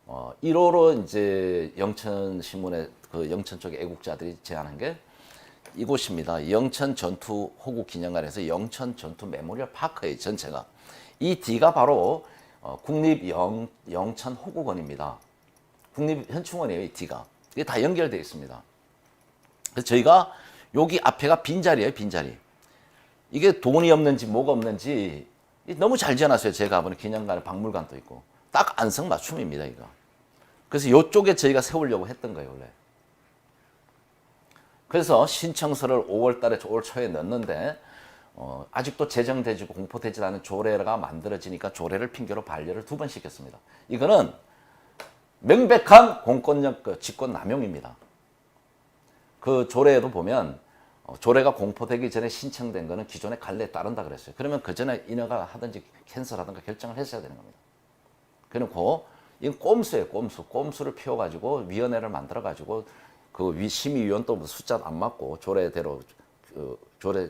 1호로 이제 영천 신문의 그 영천 쪽의 애국자들이 제안한 게 이곳입니다. 영천 전투 호국 기념관에서 영천 전투 메모리얼 파크의 전체가, 이 D가 바로 국립 영천 호국원입니다. 국립 현충원이에요, 이 D가. 이게 다 연결되어 있습니다. 그래서 저희가 여기 앞에가 빈자리예요, 빈자리. 이게 돈이 없는지 뭐가 없는지 너무 잘 지어놨어요. 제가 보는 기념관에 박물관도 있고. 딱 안성맞춤입니다, 이거. 그래서 이쪽에 저희가 세우려고 했던 거예요, 원래. 그래서 신청서를 5월 달에 올 초에 넣었는데, 아직도 제정되지고 공포되지 않은 조례가 만들어지니까 조례를 핑계로 반려를 2번 시켰습니다. 이거는 명백한 공권력 직권 남용입니다. 그 조례에도 보면 조례가 공포되기 전에 신청된 거는 기존의 관례에 따른다 그랬어요. 그러면 그 전에 인허가 하든지 캔슬하든가 결정을 했어야 되는 겁니다. 그리고 이건 꼼수예요, 꼼수. 꼼수를 피워가지고 위원회를 만들어가지고 그 심의위원도 숫자도 안 맞고 조례대로 조례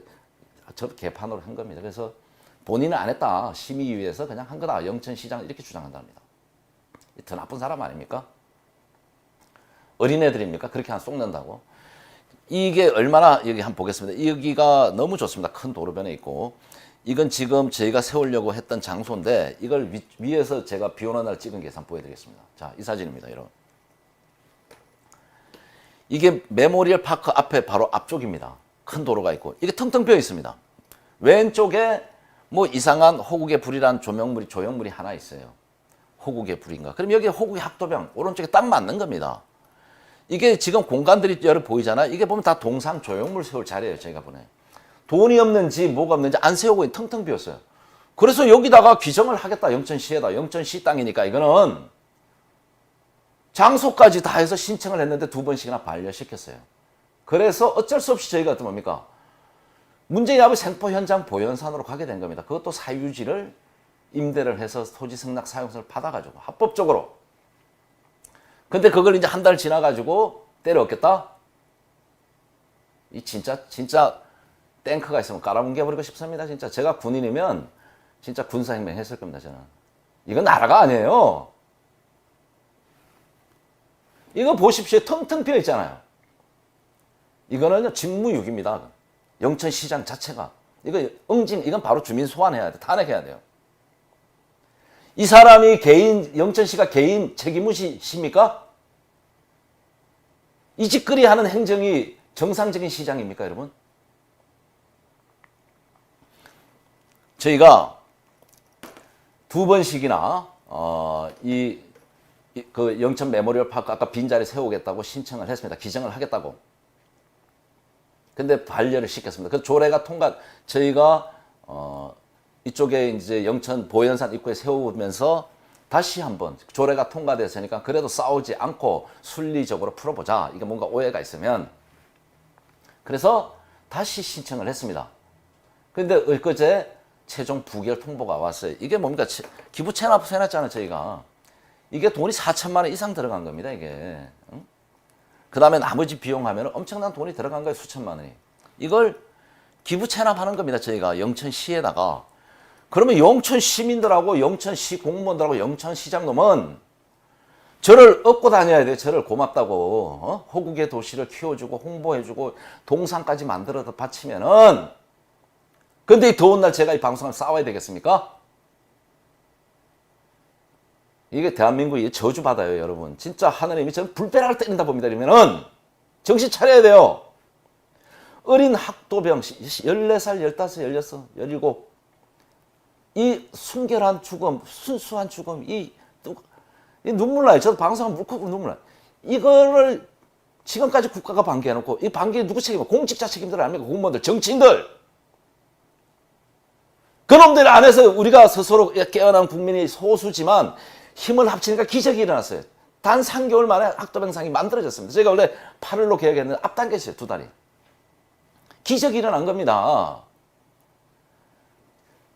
개판으로 한 겁니다. 그래서 본인은 안 했다. 심의위에서 그냥 한 거다. 영천시장 이렇게 주장한답니다. 더 나쁜 사람 아닙니까? 어린애들입니까? 그렇게 한 쏙낸다고. 이게 얼마나, 여기 한번 보겠습니다. 여기가 너무 좋습니다. 큰 도로변에 있고. 이건 지금 저희가 세우려고 했던 장소인데, 이걸 위에서 제가 비 오는 날 찍은 게 한번 보여드리겠습니다. 자, 이 사진입니다. 여러분. 이게 메모리얼 파크 앞에 바로 앞쪽입니다. 큰 도로가 있고, 이게 텅텅 비어 있습니다. 왼쪽에 뭐 이상한 호국의 불이란 조형물이 하나 있어요. 호국의 불인가. 그럼 여기 호국의 학도병, 오른쪽에 딱 맞는 겁니다. 이게 지금 공간들이 여러 보이잖아. 이게 보면 다 동상 조형물 세울 자리예요, 저희가 보내. 돈이 없는지 뭐가 없는지 안 세우고 텅텅 비었어요. 그래서 여기다가 규정을 하겠다. 영천시에다. 영천시 땅이니까 이거는 장소까지 다 해서 신청을 했는데 2번씩이나 반려시켰어요. 그래서 어쩔 수 없이 저희가 어떤 뭡니까? 문재인 아버지 생포 현장 보현산으로 가게 된 겁니다. 그것도 사유지를 임대를 해서 토지 승낙 사용권을 받아가지고 합법적으로. 근데 그걸 이제 한 달 지나가지고 때려얻겠다? 이 진짜 탱크가 있으면 깔아뭉개버리고 싶습니다. 진짜 제가 군인이면 진짜 군사혁명 했을 겁니다. 저는. 이건 나라가 아니에요. 이거 보십시오. 텅텅 비어 있잖아요. 이거는 직무유기입니다. 영천시장 자체가. 이건 바로 주민 소환해야 돼. 탄핵해야 돼요. 이 사람이 영천시가 개인 책임무시십니까? 이 짓거리 하는 행정이 정상적인 시장입니까, 여러분? 저희가 2번씩이나 그 영천 메모리얼 파크 아까 빈자리 세우겠다고 신청을 했습니다. 기증을 하겠다고. 근데 반려를 시켰습니다. 그 조례가 저희가 이쪽에 이제 영천 보현산 입구에 세우면서 다시 한번 조례가 통과됐으니까 그래도 싸우지 않고 순리적으로 풀어보자. 이게 뭔가 오해가 있으면. 그래서 다시 신청을 했습니다. 근데 엊그제 최종 부결 통보가 왔어요. 이게 뭡니까? 기부 체납해놨잖아요, 저희가. 이게 돈이 4천만 원 이상 들어간 겁니다, 이게. 응? 그 다음에 나머지 비용하면 엄청난 돈이 들어간 거예요, 수천만 원이. 이걸 기부 체납하는 겁니다, 저희가. 영천시에다가. 그러면 영천 시민들하고 영천시 공무원들하고 영천시장 놈은 저를 업고 다녀야 돼요. 저를 고맙다고. 호국의 도시를 키워주고 홍보해주고 동상까지 만들어서 바치면은. 근데 이 더운 날 제가 이 방송을 싸워야 되겠습니까? 이게 대한민국이 저주받아요, 여러분. 진짜 하느님이 저는 불벼락을 때린다 봅니다. 이러면은 정신 차려야 돼요. 어린 학도병 14살, 15, 16, 17. 이 순결한 죽음, 순수한 죽음, 이 눈물 나요. 저도 방송하면 물컥 눈물 나요. 이거를 지금까지 국가가 방기해놓고, 이 방기에 누구 책임이야? 공직자 책임들 아닙니까? 공무원들, 정치인들. 그놈들 안에서 우리가 스스로 깨어난 국민이 소수지만 힘을 합치니까 기적이 일어났어요. 단 3개월 만에 학도병상이 만들어졌습니다. 저희가 원래 8월로 계획했는데 앞당겼어요. 2달이. 기적이 일어난 겁니다.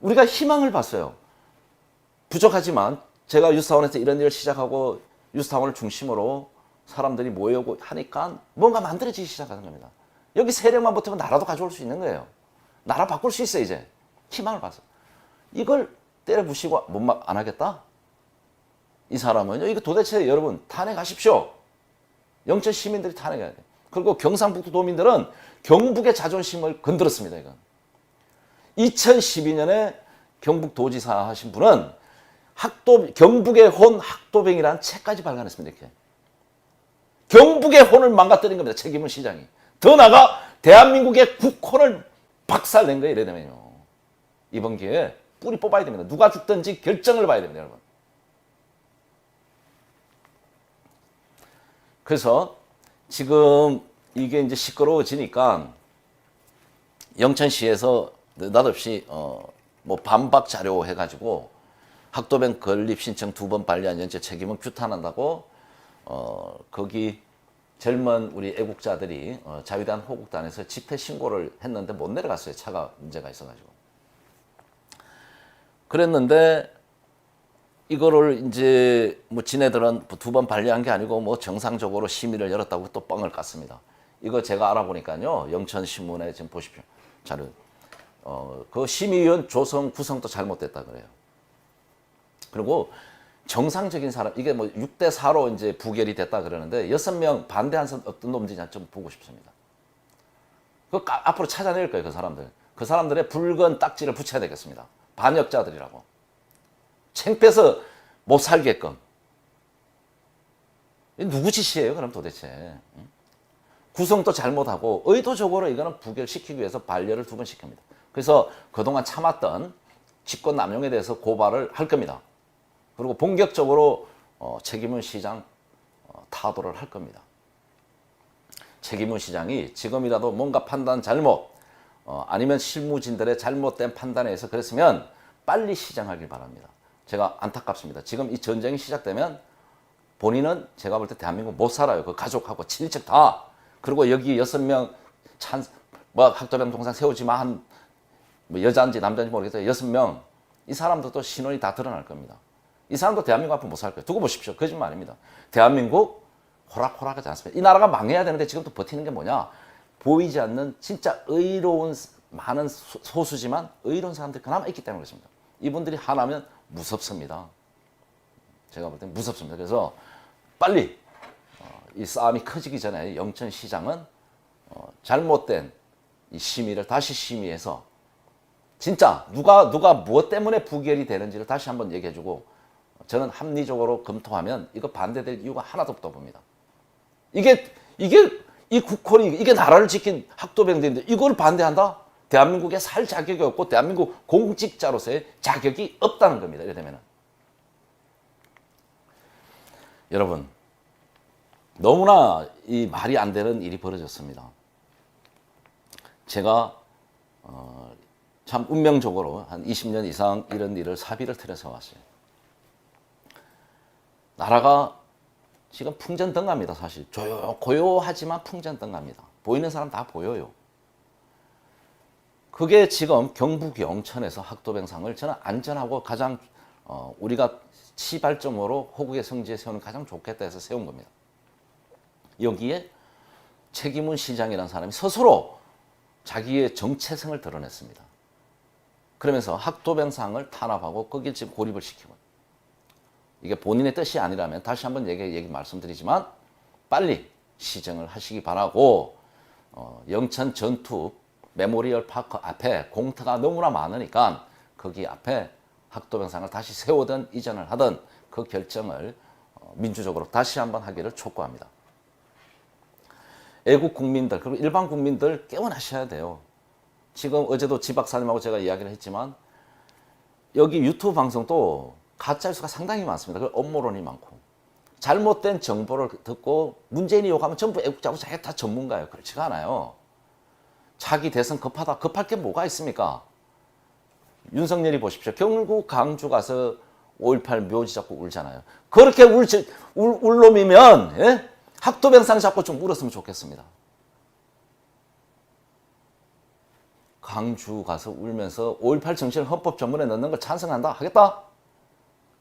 우리가 희망을 봤어요. 부족하지만 제가 유스타운에서 이런 일을 시작하고 유스타운을 중심으로 사람들이 모여오고 하니까 뭔가 만들어지기 시작하는 겁니다. 여기 세력만 붙으면 나라도 가져올 수 있는 거예요. 나라 바꿀 수 있어요. 이제 희망을 봤어. 이걸 때려부시고 안 하겠다? 이 사람은요. 이거 도대체 여러분 탄핵하십시오. 영천 시민들이 탄핵해야 돼. 그리고 경상북도 도민들은 경북의 자존심을 건드렸습니다. 이건. 2012년에 경북도지사 하신 분은 경북의 혼 학도병이라는 책까지 발간했습니다. 이렇게. 경북의 혼을 망가뜨린 겁니다. 책임은 시장이. 더 나아가 대한민국의 국혼을 박살낸 거예요. 이래 되면요. 이번 기회에 뿌리 뽑아야 됩니다. 누가 죽든지 결정을 봐야 됩니다. 여러분. 그래서 지금 이게 이제 시끄러워지니까 영천시에서 느닷없이 뭐 반박 자료 해가지고 학도병 건립 신청 2번 반려한 연체 책임은 규탄한다고 거기 젊은 우리 애국자들이 자유단 호국단에서 집회 신고를 했는데 못 내려갔어요. 차가 문제가 있어가지고. 그랬는데 이거를 이제 뭐 지네들은 2번 반려한 게 아니고 뭐 정상적으로 심의를 열었다고 또 뻥을 깠습니다. 이거 제가 알아보니까요. 영천신문에 지금 보십시오. 자료. 그 심의위원 조성 구성도 잘못됐다 그래요. 그리고 정상적인 사람, 이게 뭐 6대4로 이제 부결이 됐다 그러는데 6명 반대한 사람 어떤 놈인지 좀 보고 싶습니다. 그 앞으로 찾아낼 거예요, 그 사람들. 그 사람들의 붉은 딱지를 붙여야 되겠습니다. 반역자들이라고. 창피해서 못 살게끔. 누구 짓이에요, 그럼 도대체? 구성도 잘못하고 의도적으로 이거는 부결시키기 위해서 반려를 2번 시킵니다. 그래서 그동안 참았던 직권 남용에 대해서 고발을 할 겁니다. 그리고 본격적으로 책임은 시장 타도를 할 겁니다. 책임은 시장이 지금이라도 뭔가 판단 잘못 아니면 실무진들의 잘못된 판단에 의해서 그랬으면 빨리 시정하길 바랍니다. 제가 안타깝습니다. 지금 이 전쟁이 시작되면 본인은 제가 볼 때 대한민국 못 살아요. 그 가족하고 친척 다. 그리고 여기 6명 학도병 동상 세우지만 한 뭐 여자인지 남자인지 모르겠어요. 6명. 이 사람들도 신원이 다 드러날 겁니다. 이 사람도 대한민국 앞에 못 살 거예요. 두고 보십시오. 거짓말 아닙니다. 대한민국 호락호락하지 않습니다. 이 나라가 망해야 되는데 지금도 버티는 게 뭐냐? 보이지 않는 진짜 의로운 많은 소수지만 의로운 사람들이 그나마 있기 때문에 그렇습니다. 이분들이 하나면 무섭습니다. 제가 볼 땐 무섭습니다. 그래서 빨리 이 싸움이 커지기 전에 영천시장은 잘못된 이 심의를 다시 심의해서 진짜 누가 무엇 때문에 부결이 되는지를 다시 한번 얘기해주고 저는 합리적으로 검토하면 이거 반대될 이유가 하나도 없다고 봅니다. 이 국헌이 이게 나라를 지킨 학도병들인데 이걸 반대한다? 대한민국에 살 자격이 없고 대한민국 공직자로서의 자격이 없다는 겁니다. 이래 되면은. 여러분, 너무나 이 말이 안 되는 일이 벌어졌습니다. 제가 참 운명적으로 한 20년 이상 이런 일을 사비를 들여서 왔어요. 나라가 지금 풍전등갑니다. 사실 고요하지만 풍전등갑니다. 보이는 사람 다 보여요. 그게 지금 경북 영천에서 학도병상을 저는 안전하고 가장 우리가 시발점으로 호국의 성지에 세우는 가장 좋겠다 해서 세운 겁니다. 여기에 책임은 시장이라는 사람이 스스로 자기의 정체성을 드러냈습니다. 그러면서 학도병상을 탄압하고 거기에 지금 고립을 시키고 이게 본인의 뜻이 아니라면 다시 한번 얘기 말씀드리지만 빨리 시정을 하시기 바라고 영천 전투 메모리얼 파크 앞에 공터가 너무나 많으니까 거기 앞에 학도병상을 다시 세우든 이전을 하든 그 결정을 민주적으로 다시 한번 하기를 촉구합니다. 애국 국민들 그리고 일반 국민들 깨어나셔야 돼요. 지금 어제도 지 박사님하고 제가 이야기를 했지만 여기 유튜브 방송도 가짜뉴스가 상당히 많습니다. 그 업무론이 많고 잘못된 정보를 듣고 문재인이 욕하면 전부 애국자고 자기가 다 전문가예요. 그렇지가 않아요. 자기 대선 급하다. 급할 게 뭐가 있습니까? 윤석열이 보십시오. 경북 강주 가서 5.18 묘지 잡고 울잖아요. 그렇게 울 놈이면 예? 학도병상 잡고 좀 울었으면 좋겠습니다. 광주 가서 울면서 5.18 정신을 헌법 전문에 넣는 걸 찬성한다? 하겠다?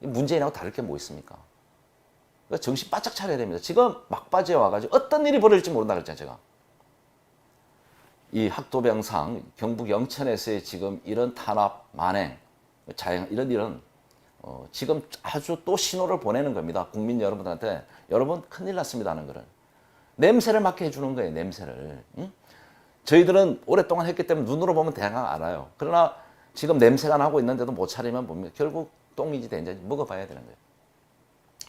문재인하고 다를 게 뭐 있습니까? 그러니까 정신 바짝 차려야 됩니다. 지금 막바지에 와가지고 어떤 일이 벌어질지 모른다 그랬잖아요, 제가. 이 학도병상 경북 영천에서의 지금 이런 탄압, 만행, 자행 이런 일은 지금 아주 또 신호를 보내는 겁니다. 국민 여러분들한테 여러분 큰일 났습니다 하는 거를. 냄새를 맡게 해주는 거예요. 냄새를. 응? 저희들은 오랫동안 했기 때문에 눈으로 보면 대강 알아요. 그러나 지금 냄새가 나고 있는데도 못 차리면 뭡니까? 결국 똥이지 된지 먹어봐야 되는 거예요.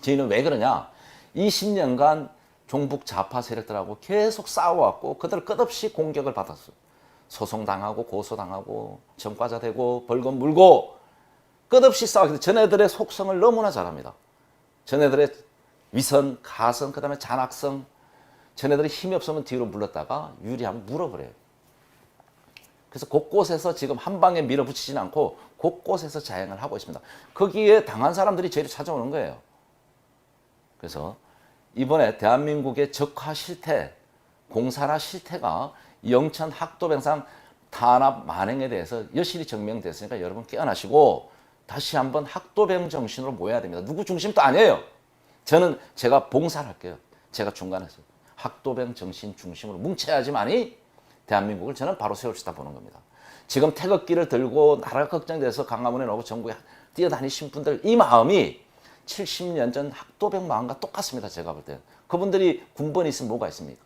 저희는 왜 그러냐? 20년간 종북 좌파 세력들하고 계속 싸워왔고 그들 끝없이 공격을 받았어요. 소송당하고 고소당하고 전과자 되고 벌금 물고 끝없이 싸웠기 때문에 전애들의 속성을 너무나 잘 압니다. 전애들의 위선, 가선, 그 다음에 잔악성, 전애들이 힘이 없으면 뒤로 물렀다가 유리하면 물어버려요. 그래서 곳곳에서 지금 한 방에 밀어붙이지는 않고 곳곳에서 자행을 하고 있습니다. 거기에 당한 사람들이 저희를 찾아오는 거예요. 그래서 이번에 대한민국의 적화 실태, 공산화 실태가 영천 학도병상 탄압 만행에 대해서 여실히 증명됐으니까 여러분 깨어나시고 다시 한번 학도병 정신으로 모여야 됩니다. 누구 중심도 아니에요. 제가 봉사를 할게요. 제가 중간에서 학도병 정신 중심으로 뭉쳐야지만이 대한민국을 저는 바로 세울 수 있다 보는 겁니다. 지금 태극기를 들고 나라가 걱정돼서 강화문에 나오고 전국에 뛰어다니신 분들 이 마음이 70년 전 학도병 마음과 똑같습니다. 제가 볼 때는. 그분들이 군번이 있으면 뭐가 있습니까?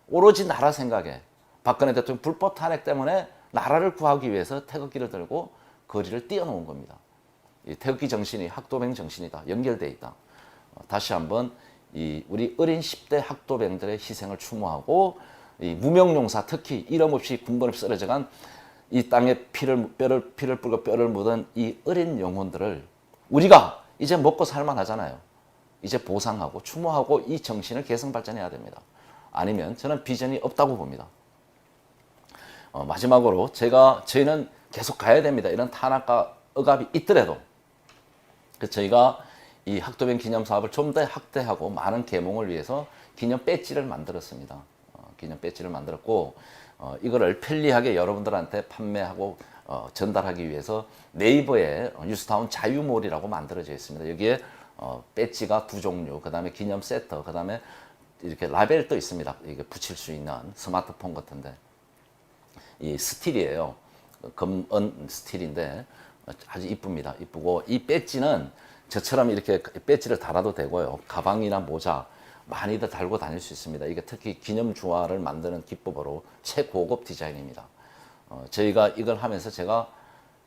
오로지 나라 생각에 박근혜 대통령 불법 탄핵 때문에 나라를 구하기 위해서 태극기를 들고 거리를 뛰어놓은 겁니다. 이 태극기 정신이 학도병 정신이다. 연결되어 있다. 다시 한번 우리 어린 10대 학도병들의 희생을 추모하고 이 무명용사 특히 이름 없이 군번 없이 쓰러져간 이 땅에 피를 뿔고 뼈를 묻은 이 어린 영혼들을 우리가 이제 먹고 살만 하잖아요. 이제 보상하고 추모하고 이 정신을 개성 발전해야 됩니다. 아니면 저는 비전이 없다고 봅니다. 마지막으로 저희는 계속 가야 됩니다. 이런 탄압과 억압이 있더라도 저희가 이 학도병 기념 사업을 좀 더 확대하고 많은 계몽을 위해서 기념 배지를 만들었습니다. 기념 배지를 만들었고 이거를 편리하게 여러분들한테 판매하고 전달하기 위해서 네이버에 뉴스타운 자유몰이라고 만들어져 있습니다. 여기에 배지가 2종류, 그 다음에 기념 세트, 그 다음에 이렇게 라벨도 있습니다. 이게 붙일 수 있는 스마트폰 같은데 이 스틸이에요. 금은 스틸인데 아주 이쁩니다. 이쁘고 이 배지는 저처럼 이렇게 배지를 달아도 되고요. 가방이나 모자 많이들 달고 다닐 수 있습니다. 이게 특히 기념 주화를 만드는 기법으로 최고급 디자인입니다. 저희가 이걸 하면서 제가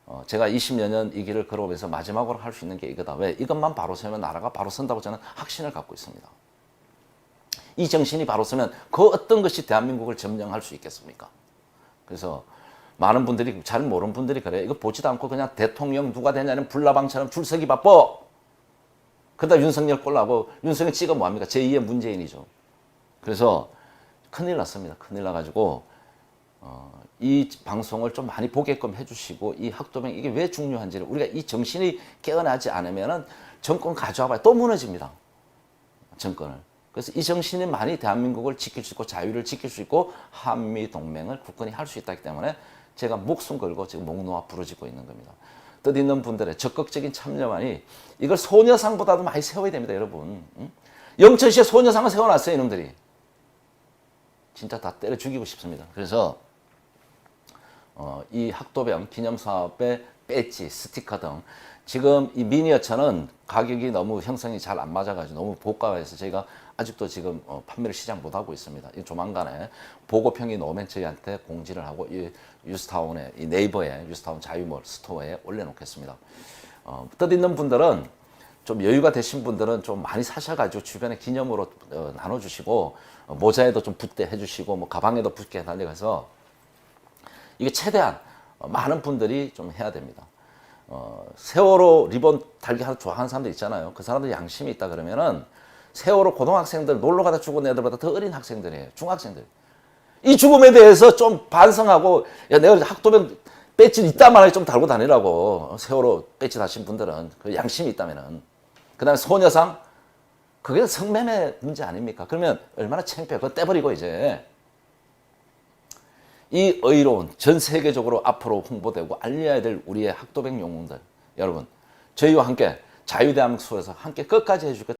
20여 년 이 길을 걸어오면서 마지막으로 할 수 있는 게 이거다. 왜? 이것만 바로 서면 나라가 바로 선다고 저는 확신을 갖고 있습니다. 이 정신이 바로 서면 그 어떤 것이 대한민국을 점령할 수 있겠습니까? 그래서 많은 분들이 잘 모르는 분들이 그래요. 이거 보지도 않고 그냥 대통령 누가 되냐는 불나방처럼 줄서기 바빠. 그러다 윤석열 꼴나고 윤석열 찍어 뭐합니까? 제2의 문재인이죠. 그래서 큰일 났습니다. 큰일 나가지고 이 방송을 좀 많이 보게끔 해주시고 이 학도병 이게 왜 중요한지를 우리가 이 정신이 깨어나지 않으면 정권 가져와봐야 또 무너집니다. 정권을. 그래서 이 정신이 많이 대한민국을 지킬 수 있고 자유를 지킬 수 있고 한미동맹을 굳건히 할 수 있다기 때문에 제가 목숨 걸고 지금 목 놓아 부르짖고 있는 겁니다. 뜻있는 분들의 적극적인 참여만이 이걸 소녀상보다도 많이 세워야 됩니다. 여러분. 영천시에 소녀상을 세워놨어요. 이놈들이. 진짜 다 때려 죽이고 싶습니다. 그래서 이 학도병 기념사업의 배지, 스티커 등 지금 이 미니어처는 가격이 너무 형성이 잘 안 맞아가지고 너무 고가해서 저희가 아직도 지금 판매를 시작 못하고 있습니다. 이 조만간에 보고평이 나오면 저희한테 공지를 하고 이 뉴스타운에 이 네이버에 뉴스타운 자유몰 스토어에 올려놓겠습니다. 뜻있는 분들은 좀 여유가 되신 분들은 좀 많이 사셔가지고 주변에 기념으로 나눠주시고 모자에도 좀 붓대 해주시고 뭐 가방에도 붓게 달려가서 이게 최대한 많은 분들이 좀 해야 됩니다. 세월호 리본 달기 좋아하는 사람들 있잖아요. 그 사람들 양심이 있다 그러면은 세월호 고등학생들 놀러 가다 죽은 애들보다 더 어린 학생들이에요. 중학생들. 이 죽음에 대해서 좀 반성하고 야 내가 학도병 배지 있단 말이야. 좀 달고 다니라고. 세월호 배지 다신 분들은 그 양심이 있다면은. 그다음에 소녀상 그게 성매매 문제 아닙니까? 그러면 얼마나 창피해. 그거 떼버리고 이제 이 의로운 전 세계적으로 앞으로 홍보되고 알려야 될 우리의 학도백 영웅들 여러분 저희와 함께 자유대한민국 수에서 함께 끝까지 해줄게요.